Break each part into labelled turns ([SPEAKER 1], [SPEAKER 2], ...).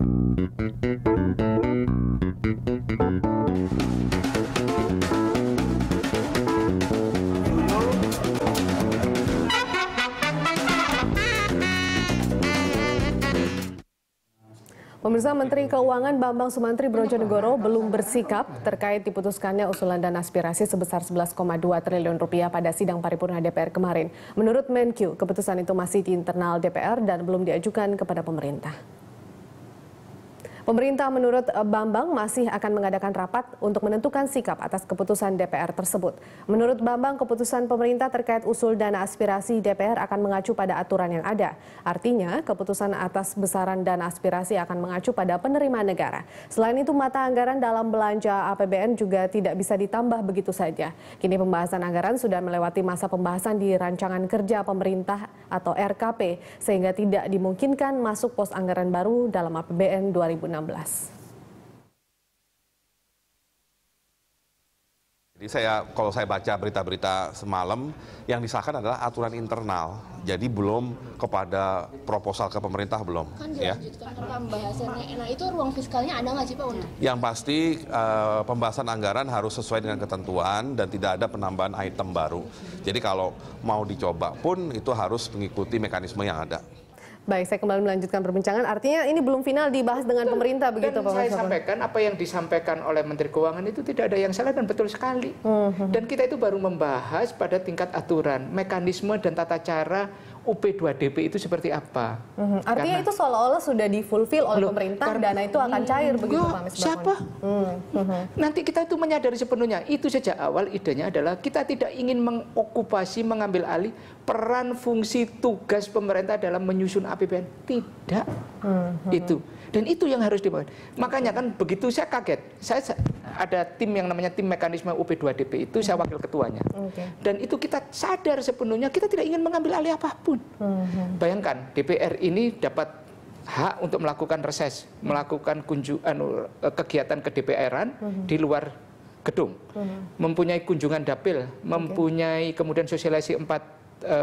[SPEAKER 1] Pemirsa, Menteri Keuangan Bambang Sumantri Brodjonegoro belum bersikap terkait diputuskannya usulan dana aspirasi sebesar 11,2 triliun rupiah pada sidang paripurna DPR kemarin. Menurut Menkyu, keputusan itu masih di internal DPR dan belum diajukan kepada pemerintah. Pemerintah menurut Bambang masih akan mengadakan rapat untuk menentukan sikap atas keputusan DPR tersebut. Menurut Bambang, keputusan pemerintah terkait usul dana aspirasi DPR akan mengacu pada aturan yang ada. Artinya, keputusan atas besaran dana aspirasi akan mengacu pada penerima negara. Selain itu, mata anggaran dalam belanja APBN juga tidak bisa ditambah begitu saja. Kini pembahasan anggaran sudah melewati masa pembahasan di rancangan kerja pemerintah atau RKP, sehingga tidak dimungkinkan masuk pos anggaran baru dalam APBN 2016.
[SPEAKER 2] Jadi kalau saya baca berita-berita semalam, yang disahkan adalah aturan internal. Jadi belum kepada proposal ke pemerintah belum.
[SPEAKER 3] Kan dilanjutkan pembahasannya. Nah, itu ruang fiskalnya ada nggak sih Pak untuk?
[SPEAKER 2] Yang pasti pembahasan anggaran harus sesuai dengan ketentuan dan tidak ada penambahan item baru. Jadi kalau mau dicoba pun itu harus mengikuti mekanisme yang ada.
[SPEAKER 1] Baik, saya kembali melanjutkan perbincangan. Artinya ini belum final dibahas dengan pemerintah, begitu Pak?
[SPEAKER 4] Saya sampaikan apa yang disampaikan oleh Menteri Keuangan itu tidak ada yang salah dan betul sekali. Dan kita itu baru membahas pada tingkat aturan, mekanisme dan tata cara UP2DP itu seperti apa.
[SPEAKER 1] Artinya itu seolah-olah sudah difulfill oleh pemerintah, dana itu akan cair begitu Pak Misbakun?
[SPEAKER 4] Siapa? Nanti kita itu menyadari sepenuhnya. Itu sejak awal idenya adalah kita tidak ingin mengokupasi, mengambil alih peran fungsi tugas pemerintah dalam menyusun APBN. Tidak. Itu. Dan itu yang harus dibangun. Makanya kan begitu saya kaget. Saya ada tim yang namanya tim mekanisme UP2DP itu, saya wakil ketuanya. Dan itu kita sadar sepenuhnya kita tidak ingin mengambil alih apapun. Bayangkan DPR ini dapat hak untuk melakukan reses, melakukan kegiatan ke DPR-an di luar gedung, mempunyai kunjungan dapil, mempunyai kemudian sosialisasi 4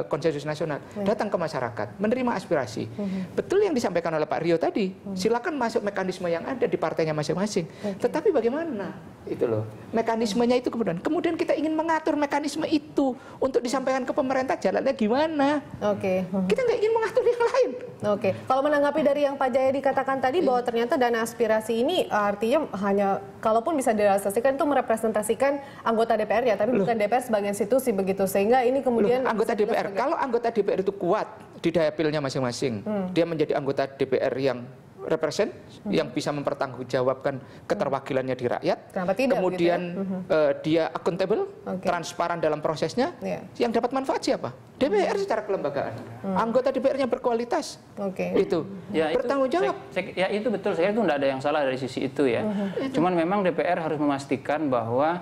[SPEAKER 4] konsensus nasional, datang ke masyarakat, menerima aspirasi. Betul yang disampaikan oleh Pak Rio tadi, silakan masuk mekanisme yang ada di partainya masing-masing. Tetapi bagaimana? Itu loh, mekanismenya itu kemudian kita ingin mengatur mekanisme itu untuk disampaikan ke pemerintah, jalannya gimana? Kita nggak ingin mengatur yang lain.
[SPEAKER 1] Kalau menanggapi dari yang Pak Jayadi katakan tadi bahwa ternyata dana aspirasi ini artinya hanya, kalaupun bisa direalisasikan itu merepresentasikan anggota DPR ya, tapi bukan DPR sebagai institusi begitu, sehingga ini kemudian
[SPEAKER 4] anggota DPR. Kalau anggota DPR itu kuat di dapilnya masing-masing, dia menjadi anggota DPR yang represent, yang bisa mempertanggungjawabkan keterwakilannya di rakyat. Kemudian dia accountable, transparan dalam prosesnya. Yang dapat manfaat siapa? DPR secara kelembagaan. Anggota DPR-nya berkualitas. Itu bertanggung jawab.
[SPEAKER 5] Ya itu betul. Saya itu tidak ada yang salah dari sisi itu ya. Cuman memang DPR harus memastikan bahwa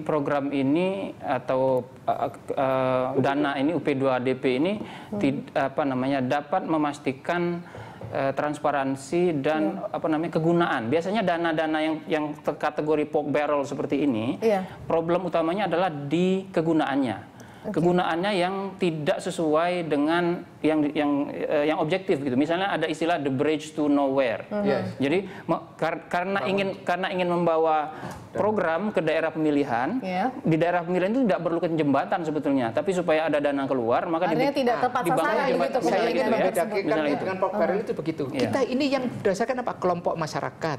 [SPEAKER 5] program ini atau dana ini UP2DP ini dapat memastikan transparansi dan kegunaan. Biasanya dana-dana yang kategori pork barrel seperti ini, problem utamanya adalah di kegunaannya. Kegunaannya yang tidak sesuai dengan yang objektif gitu. Misalnya ada istilah the bridge to nowhere. Jadi karena ingin membawa program ke daerah pemilihan, di daerah pemilihan itu tidak perlu jembatan sebetulnya, tapi supaya ada dana keluar maka
[SPEAKER 1] tidak tepat sasaran gitu.
[SPEAKER 4] Saya ingin membedakan dengan pork barrel itu begitu. Kita ini yang berdasarkan apa? Kelompok masyarakat.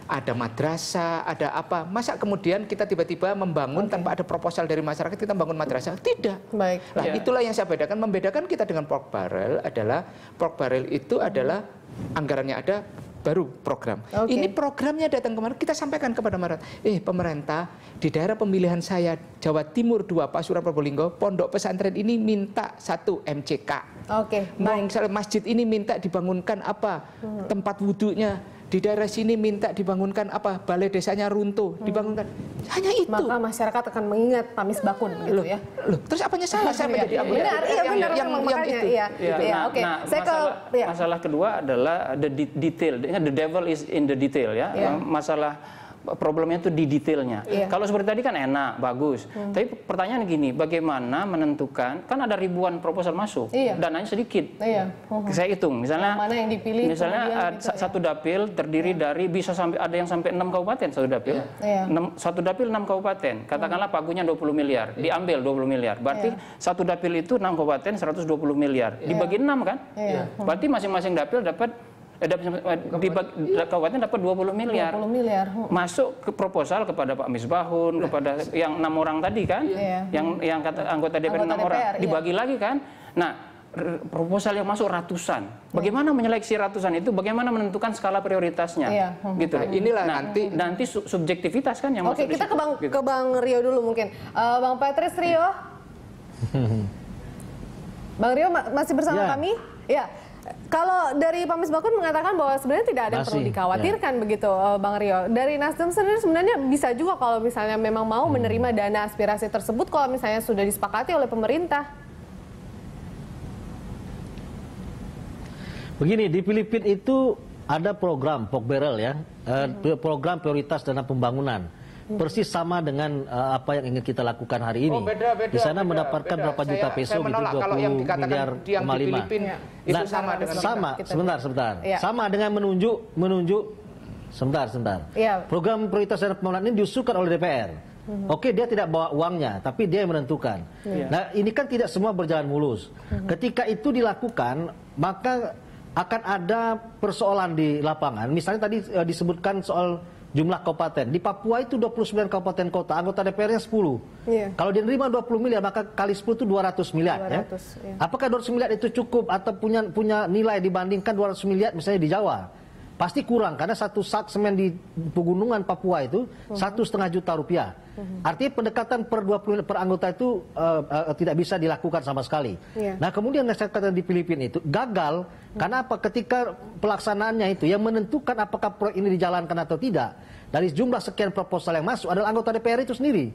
[SPEAKER 4] Ada madrasah, ada apa? Masa kemudian kita tiba-tiba membangun tanpa ada proposal dari masyarakat, kita bangun madrasah? Tidak. Nah, itulah yang saya bedakan. Membedakan kita dengan pork barrel adalah pork barrel itu adalah anggarannya ada, baru program. Ini programnya datang kemarin, kita sampaikan kepada pemerintah di daerah pemilihan saya Jawa Timur 2 Pasuruan Probolinggo, pondok pesantren ini minta 1 MCK. Misalnya masjid ini minta dibangunkan apa? Tempat wudhunya. Di daerah sini minta dibangunkan apa? Balai desanya runtuh, dibangunkan. Hanya itu.
[SPEAKER 1] Maka masyarakat akan mengingat Pak Misbakun gitu ya.
[SPEAKER 4] Terus apanya salah saya menjadi anggota yang itu?
[SPEAKER 5] Masalah kedua adalah the detail. The devil is in the detail ya. Masalah problemnya itu di detailnya. Kalau seperti tadi kan enak, bagus. Tapi pertanyaan gini, bagaimana menentukan, kan ada ribuan proposal masuk, dananya sedikit. Saya hitung, misalnya
[SPEAKER 1] mana yang dipilih,
[SPEAKER 5] misalnya satu dapil terdiri dari bisa sampai ada yang sampai 6 kabupaten satu dapil. Satu dapil 6 kabupaten. Katakanlah pagunya 20 miliar, diambil 20 miliar. Berarti satu dapil itu 6 kabupaten 120 miliar. Dibagi 6 kan? Berarti masing-masing dapil dapat di kabupaten dapat 20 miliar. Masuk ke proposal kepada Pak Misbahun, kepada yang 6 orang tadi kan, yang kata anggota DPR 6 orang, dibagi lagi kan. Nah, proposal yang masuk ratusan. Bagaimana menyeleksi ratusan itu? Bagaimana menentukan skala prioritasnya? Gitu.
[SPEAKER 4] Inilah
[SPEAKER 5] nanti subjektivitas kan yang
[SPEAKER 1] Oke,
[SPEAKER 5] masuk.
[SPEAKER 1] kita ke Bang Rio dulu mungkin. Bang Patrice Rio. Bang Rio masih bersama kami? Ya. Kalau dari Pak Misbahun mengatakan bahwa sebenarnya tidak ada yang perlu dikhawatirkan begitu, Bang Rio. Dari Nasdem sendiri sebenarnya bisa juga kalau misalnya memang mau menerima dana aspirasi tersebut kalau misalnya sudah disepakati oleh pemerintah.
[SPEAKER 6] Begini, di Filipina itu ada program Pokberel ya, program prioritas dana pembangunan. Persis sama dengan apa yang ingin kita lakukan hari ini. Di sana mendapatkan berapa juta peso gitu, 20 miliar koma 5.
[SPEAKER 4] Itu sama dengan
[SPEAKER 6] sebentar. Sama dengan menunjuk sebentar. Program prioritas dana pembangunan ini diusulkan oleh DPR. Oke, dia tidak bawa uangnya, tapi dia yang menentukan. Nah, ini kan tidak semua berjalan mulus. Ketika itu dilakukan, maka akan ada persoalan di lapangan. Misalnya tadi disebutkan soal jumlah kabupaten. Di Papua itu 29 kabupaten kota, anggota DPR-nya 10. Kalau dia nerima 20 miliar, maka kali 10 itu 200 miliar. Apakah 200 miliar itu cukup atau punya nilai dibandingkan 200 miliar misalnya di Jawa? Pasti kurang, karena satu sak semen di pegunungan Papua itu 1,5 juta rupiah. Artinya pendekatan per 20 per anggota itu tidak bisa dilakukan sama sekali. Nah, kemudian saya katakan di Filipina itu gagal. Karena apa? Ketika pelaksanaannya itu yang menentukan apakah proyek ini dijalankan atau tidak, dari jumlah sekian proposal yang masuk adalah anggota DPR itu sendiri.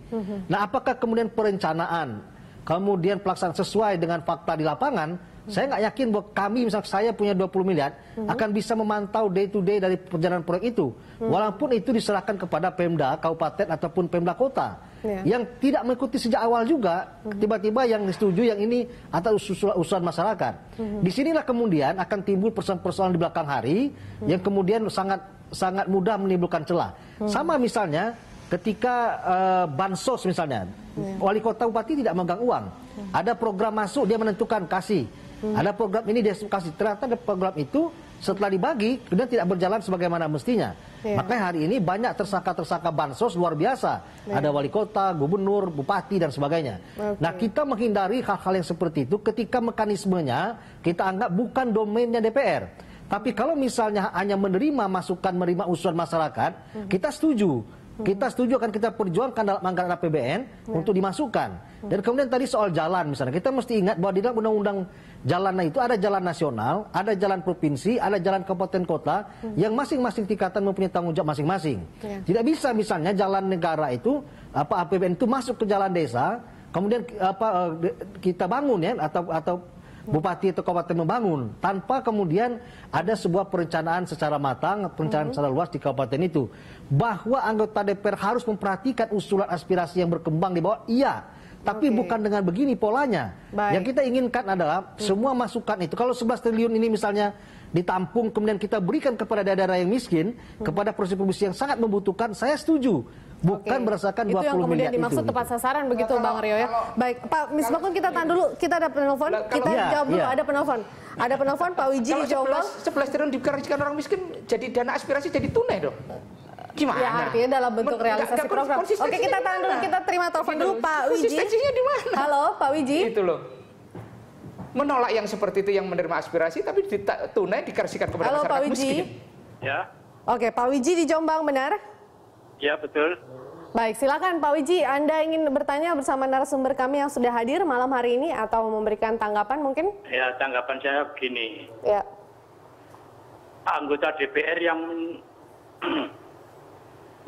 [SPEAKER 6] Nah, apakah kemudian perencanaan, kemudian pelaksanaan sesuai dengan fakta di lapangan? Saya nggak yakin bahwa kami, misalnya saya punya 20 miliar, akan bisa memantau day to day dari perjalanan proyek itu. Walaupun itu diserahkan kepada Pemda, Kabupaten, ataupun Pemda Kota. Yang tidak mengikuti sejak awal juga, tiba-tiba yang disetujui yang ini atau usulan masyarakat. Disinilah kemudian akan timbul persoalan-persoalan di belakang hari, yang kemudian sangat mudah menimbulkan celah. Sama misalnya, ketika bansos misalnya, wali kota bupati tidak memegang uang. Ada program masuk, dia menentukan kasih. Ada program ini dia kasih. Ternyata ada program itu setelah dibagi kemudian tidak berjalan sebagaimana mestinya. Makanya hari ini banyak tersangka-tersangka bansos luar biasa. Ada wali kota, gubernur, bupati dan sebagainya. Nah, kita menghindari hal-hal yang seperti itu ketika mekanismenya kita anggap bukan domainnya DPR. Tapi kalau misalnya hanya menerima masukan, menerima usulan masyarakat, kita setuju. Kita setuju akan kita perjuangkan dalam anggaran APBN untuk dimasukkan. Dan kemudian tadi soal jalan misalnya, kita mesti ingat bahwa di dalam undang-undang jalan itu ada jalan nasional, ada jalan provinsi, ada jalan kabupaten kota, yang masing-masing tingkatan mempunyai tanggung jawab masing-masing. Tidak bisa misalnya jalan negara itu, APBN itu masuk ke jalan desa, kemudian kita bangun ya, atau bupati atau kabupaten membangun tanpa kemudian ada sebuah perencanaan secara matang, perencanaan secara luas di kabupaten itu, bahwa anggota DPR harus memperhatikan usulan aspirasi yang berkembang di bawah, iya, tapi bukan dengan begini polanya. Yang kita inginkan adalah semua masukan itu, kalau 11 triliun ini misalnya ditampung kemudian kita berikan kepada daerah-daerah yang miskin, kepada provinsi-provinsi yang sangat membutuhkan, saya setuju. Bukan berdasarkan 20 miliar itu. Itu yang kemudian
[SPEAKER 1] dimaksud tepat sasaran begitu, Bang Rio ya. Baik, Pak Misbahun, kita tahan dulu. Kita ada penelpon. Kita jawab dulu. Ada penelpon. Ada penelpon, Pak Wiji di Jombang.
[SPEAKER 4] 11 triliun dikarisikan orang miskin, jadi dana aspirasi jadi tunai dong. Gimana?
[SPEAKER 1] Ya, artinya dalam bentuk realisasi program. Oke, kita tahan dulu. Kita terima telepon dulu, Pak Wiji.
[SPEAKER 4] Konsistensinya di mana?
[SPEAKER 1] Halo, Pak Wiji.
[SPEAKER 4] Itu loh. Menolak yang seperti itu, yang menerima aspirasi, tapi tunai dikarisikan kepada masyarakat miskin.
[SPEAKER 7] Ya.
[SPEAKER 1] Oke, Pak Wiji di Jombang, benar?
[SPEAKER 7] Ya, betul.
[SPEAKER 1] Baik, silakan Pak Wiji, Anda ingin bertanya bersama narasumber kami yang sudah hadir malam hari ini atau memberikan tanggapan mungkin?
[SPEAKER 7] Ya, tanggapan saya begini.
[SPEAKER 1] Ya.
[SPEAKER 7] Anggota DPR yang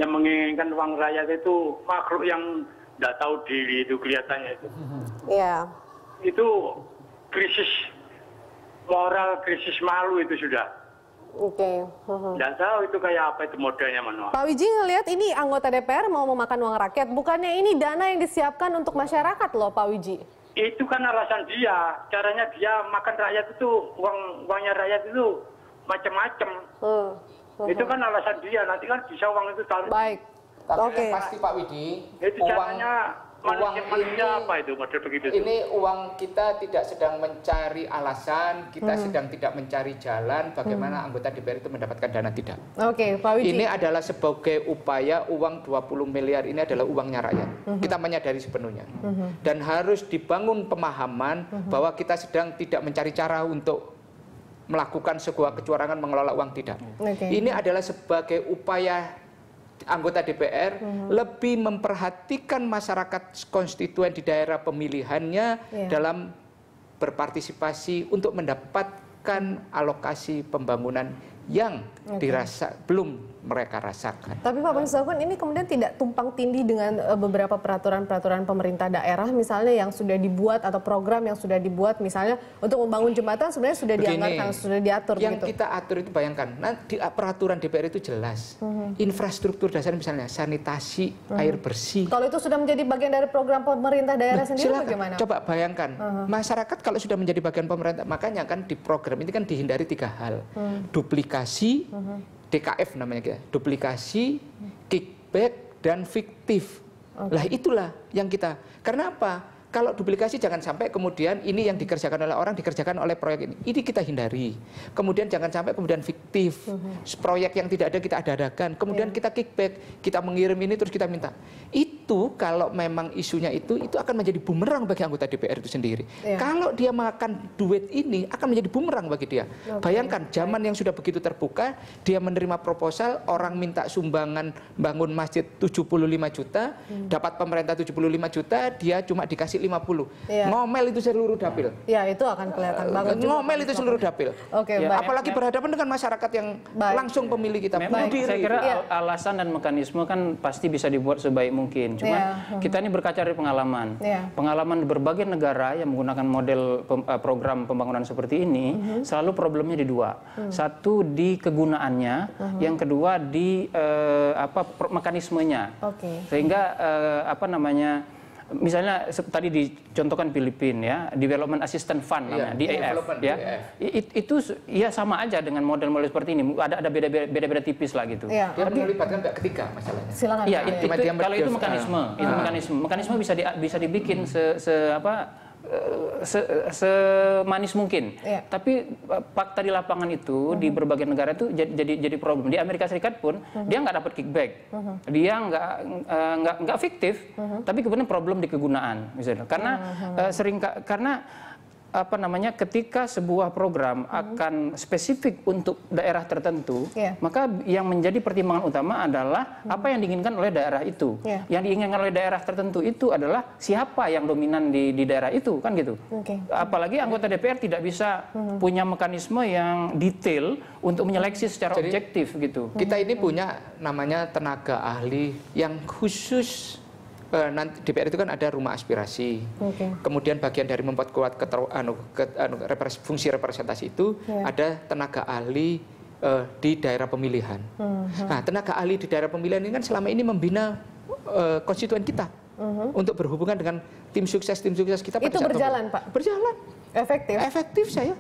[SPEAKER 7] menginginkan uang rakyat itu makhluk yang tidak tahu diri, itu kelihatannya itu.
[SPEAKER 1] Ya.
[SPEAKER 7] Itu krisis moral, krisis malu itu sudah.
[SPEAKER 1] Oke.
[SPEAKER 7] Nggak tahu itu kayak apa itu modelnya, Mano.
[SPEAKER 1] Pak Wiji ngelihat ini anggota DPR mau memakan uang rakyat, bukannya ini dana yang disiapkan untuk masyarakat loh, Pak Wiji.
[SPEAKER 7] Itu kan alasan dia, caranya dia makan rakyat itu, uangnya rakyat itu macam-macam. Itu kan alasan dia, nanti kan bisa uang itu taruh.
[SPEAKER 1] Baik.
[SPEAKER 4] Tapi pasti Pak Widi,
[SPEAKER 7] Itu caranya manusia apa itu model begitu?
[SPEAKER 4] Ini uang kita tidak sedang mencari alasan, kita sedang tidak mencari jalan bagaimana anggota DPR itu mendapatkan dana, tidak.
[SPEAKER 1] Oke, Pak Wiji.
[SPEAKER 4] Ini adalah sebagai upaya uang 20 miliar ini adalah uangnya rakyat. Kita menyadari sepenuhnya. Dan harus dibangun pemahaman bahwa kita sedang tidak mencari cara untuk melakukan sebuah kecurangan mengelola uang, tidak. Ini adalah sebagai upaya anggota DPR lebih memperhatikan masyarakat konstituen di daerah pemilihannya dalam berpartisipasi untuk mendapatkan alokasi pembangunan yang belum mereka rasakan.
[SPEAKER 1] Tapi Pak Bensakun, ini kemudian tidak tumpang tindih dengan beberapa peraturan-peraturan pemerintah daerah misalnya yang sudah dibuat atau program yang sudah dibuat misalnya untuk membangun jembatan sebenarnya sudah dianggarkan, sudah diatur.
[SPEAKER 4] Yang
[SPEAKER 1] begitu.
[SPEAKER 4] kita atur itu bayangkan, di peraturan DPR itu jelas. Infrastruktur dasar misalnya sanitasi, air bersih.
[SPEAKER 1] Kalau itu sudah menjadi bagian dari program pemerintah daerah sendiri bagaimana?
[SPEAKER 4] Coba bayangkan, masyarakat kalau sudah menjadi bagian pemerintah, makanya kan di program ini kan dihindari 3 hal. Duplikasi, DKF namanya kita, duplikasi, kickback, dan fiktif. Lah itulah yang kita, karena apa? Kalau duplikasi jangan sampai kemudian ini yang dikerjakan oleh orang dikerjakan oleh proyek ini kita hindari. Kemudian jangan sampai kemudian fiktif, proyek yang tidak ada kita ada-adakan. Kemudian kita kickback, kita mengirim ini terus kita minta. Itu kalau memang isunya itu akan menjadi bumerang bagi anggota DPR itu sendiri. Kalau dia makan duit ini akan menjadi bumerang bagi dia. Bayangkan zaman yang sudah begitu terbuka, dia menerima proposal, orang minta sumbangan bangun masjid 75 juta, dapat pemerintah 75 juta, dia cuma dikasih 50. Ngomel itu seluruh dapil.
[SPEAKER 1] Ya, itu akan kelihatan banget.
[SPEAKER 4] Ngomel itu seluruh dapil. Apalagi berhadapan dengan masyarakat yang langsung pemilih kita.
[SPEAKER 5] Saya kira alasan dan mekanisme kan pasti bisa dibuat sebaik mungkin. Cuma kita ini berkaca dari pengalaman. Pengalaman di berbagai negara yang menggunakan model program pembangunan seperti ini, selalu problemnya di 2. Satu di kegunaannya, yang kedua di mekanismenya. Sehingga misalnya tadi dicontohkan Filipina ya, Development Assistance Fund namanya, DAF ya. Itu ya sama aja dengan model-model seperti ini. Ada beda-beda tipis lah gitu.
[SPEAKER 4] Dia melibatkan pihak ketiga masalahnya.
[SPEAKER 1] Silakan.
[SPEAKER 5] Iya, kalau itu mekanisme bisa dibikin semanis mungkin. Tapi fakta di lapangan itu di berbagai negara itu jadi problem. Di Amerika Serikat pun dia nggak dapat kickback, dia nggak fiktif, tapi kemudian problem di kegunaan misalnya. Karena ketika sebuah program akan spesifik untuk daerah tertentu, maka yang menjadi pertimbangan utama adalah apa yang diinginkan oleh daerah itu. Yang diinginkan oleh daerah tertentu itu adalah siapa yang dominan di daerah itu, kan gitu. Apalagi anggota DPR tidak bisa punya mekanisme yang detail untuk menyeleksi secara objektif gitu.
[SPEAKER 4] Kita ini punya namanya tenaga ahli yang khusus. Nanti DPR itu kan ada rumah aspirasi, kemudian bagian dari memperkuat fungsi representasi itu ada tenaga ahli di daerah pemilihan. Nah, tenaga ahli di daerah pemilihan ini kan selama ini membina konstituen kita untuk berhubungan dengan tim sukses kita.
[SPEAKER 1] Itu berjalan, Pak?
[SPEAKER 4] Berjalan.
[SPEAKER 1] Efektif?
[SPEAKER 4] Efektif saya.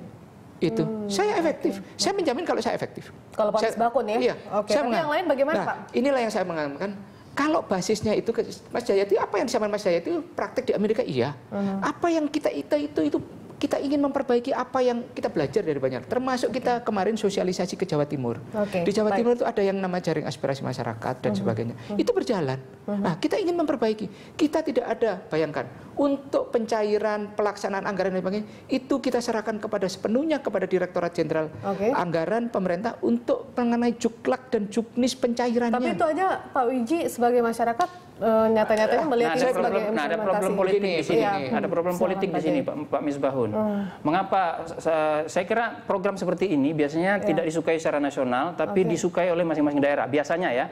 [SPEAKER 4] Saya efektif. Saya menjamin kalau saya efektif.
[SPEAKER 1] Kalau Pak Misbakun ya?
[SPEAKER 4] Iya.
[SPEAKER 1] Tapi yang lain bagaimana, Pak?
[SPEAKER 4] Inilah yang saya mengatakan. Kalau basisnya itu Mas Jayati, apa yang disampaikan Mas Jayati itu praktek di Amerika, iya. Apa yang kita itu kita ingin memperbaiki apa yang kita belajar dari banyak. Termasuk kita kemarin sosialisasi ke Jawa Timur. Di Jawa Timur itu ada yang nama jaring aspirasi masyarakat dan sebagainya. Itu berjalan. Nah, kita ingin memperbaiki. Kita tidak ada, bayangkan, untuk pencairan pelaksanaan anggaran dan sebagainya, itu kita serahkan sepenuhnya kepada Direktorat Jenderal Anggaran Pemerintah untuk mengenai juklak dan juknis pencairannya.
[SPEAKER 1] Tapi itu aja Pak Wiji sebagai masyarakat nyata-nyatanya melihat ini sebagai implementasi.
[SPEAKER 5] Ada problem politik di sini.
[SPEAKER 1] Iya.
[SPEAKER 5] Ada problem politik di sini, Pak Misbahun. Mengapa saya kira program seperti ini biasanya tidak disukai secara nasional, tapi disukai oleh masing-masing daerah biasanya ya.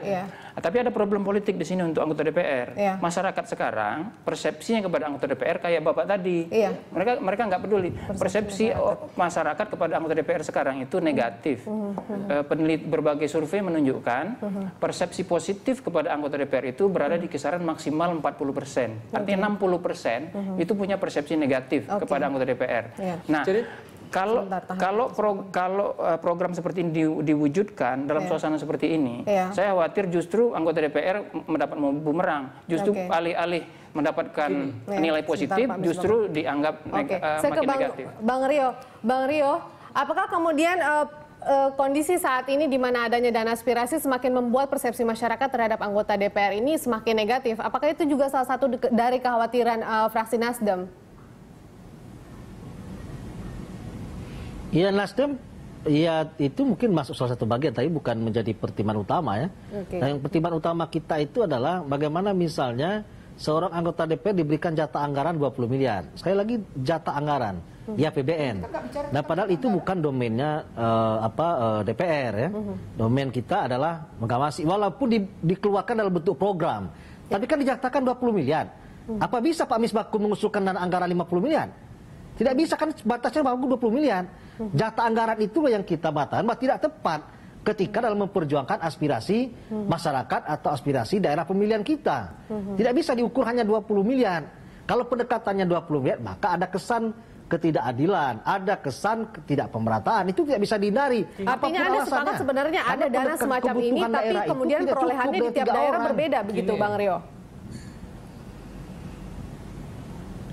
[SPEAKER 5] Tapi ada problem politik di sini untuk anggota DPR. Masyarakat sekarang persepsinya kepada anggota DPR kayak Bapak tadi. Mereka nggak peduli. Persepsi masyarakat kepada anggota DPR sekarang itu negatif. Berbagai survei menunjukkan persepsi positif kepada anggota DPR itu berada di kisaran maksimal 40%. Artinya 60% itu punya persepsi negatif kepada anggota DPR. Nah, kalau program seperti ini diwujudkan dalam suasana seperti ini, saya khawatir justru anggota DPR mendapat bumerang. Justru alih-alih mendapatkan nilai positif, justru dianggap makin negatif.
[SPEAKER 1] Bang Rio, apakah kemudian kondisi saat ini di mana adanya dana aspirasi semakin membuat persepsi masyarakat terhadap anggota DPR ini semakin negatif? Apakah itu juga salah satu dari kekhawatiran fraksi Nasdem?
[SPEAKER 6] Ya, Nasdem, ya itu mungkin masuk salah satu bagian, tapi bukan menjadi pertimbangan utama ya. Nah, yang pertimbangan utama kita itu adalah bagaimana misalnya seorang anggota DPR diberikan jatah anggaran 20 miliar. Sekali lagi jatah anggaran di APBN. Nah, padahal itu bukan domainnya DPR ya. Domain kita adalah mengawasi, walaupun dikeluarkan dalam bentuk program. Tapi kan dijatakan 20 miliar. Apa bisa Pak Misbahun mengusulkan dana anggaran 50 miliar? Tidak bisa, kan batasnya 20 miliar. Jatah anggaran itu yang kita batalkan, tidak tepat ketika dalam memperjuangkan aspirasi masyarakat atau aspirasi daerah pemilihan kita. Tidak bisa diukur hanya 20 miliar. Kalau pendekatannya 20 miliar, maka ada kesan ketidakadilan, ada kesan ketidakpemerataan, itu tidak bisa dihindari.
[SPEAKER 1] Artinya Anda sepakat sebenarnya ada dana semacam ini, tapi kemudian perolehannya di tiap daerah berbeda, begitu Bang Rio?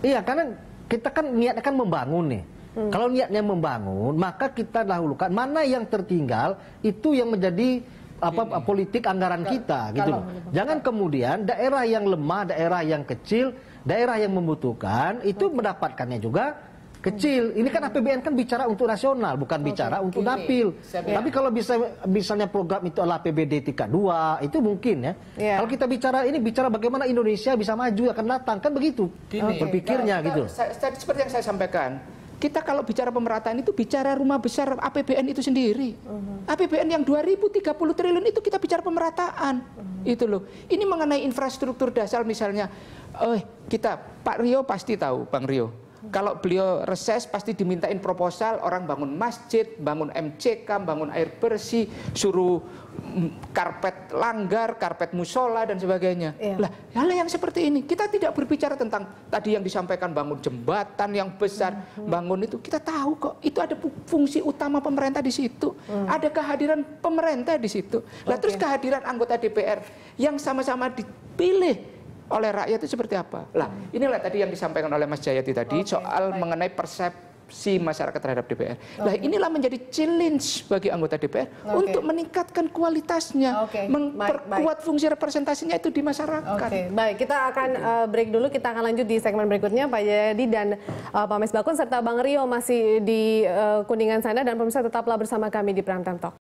[SPEAKER 6] Iya, karena kita kan niatnya kan membangun nih. Kalau niatnya membangun, maka kita dahulukan mana yang tertinggal itu yang menjadi politik anggaran kita gitu loh. Jangan kemudian daerah yang lemah, daerah yang kecil, daerah yang membutuhkan itu mendapatkannya juga kecil. Ini kan APBN kan bicara untuk nasional, bukan bicara untuk dapil. Tapi kalau misalnya program itu adalah APBD tingkat 2, itu mungkin ya. Kalau kita bicara bagaimana Indonesia bisa maju akan datang, kan begitu berpikirnya gitu.
[SPEAKER 4] Seperti yang saya sampaikan, kita kalau bicara pemerataan itu bicara rumah besar APBN itu sendiri. APBN yang 2030 triliun itu kita bicara pemerataan. Itu loh. Ini mengenai infrastruktur dasar misalnya. Pak Rio pasti tahu, Bang Rio. Kalau beliau reses pasti dimintain proposal, orang bangun masjid, bangun MCK, bangun air bersih, suruh karpet langgar, karpet musola dan sebagainya. Lah, hal yang seperti ini kita tidak berbicara tentang tadi yang disampaikan bangun jembatan yang besar, bangun itu kita tahu kok itu ada fungsi utama pemerintah di situ, ada kehadiran pemerintah di situ. Lah terus kehadiran anggota DPR yang sama-sama dipilih oleh rakyat itu seperti apa? Lah, inilah tadi yang disampaikan oleh Mas Jayati tadi soal mengenai persepsi masyarakat terhadap DPR. Lah, inilah menjadi challenge bagi anggota DPR untuk meningkatkan kualitasnya, memperkuat fungsi representasinya itu di masyarakat.
[SPEAKER 1] Baik, kita akan break dulu, kita akan lanjut di segmen berikutnya. Pak Jayadi dan Pak Misbahun serta Bang Rio masih di Kuningan sana, dan pemirsa tetaplah bersama kami di Prime Time Talk.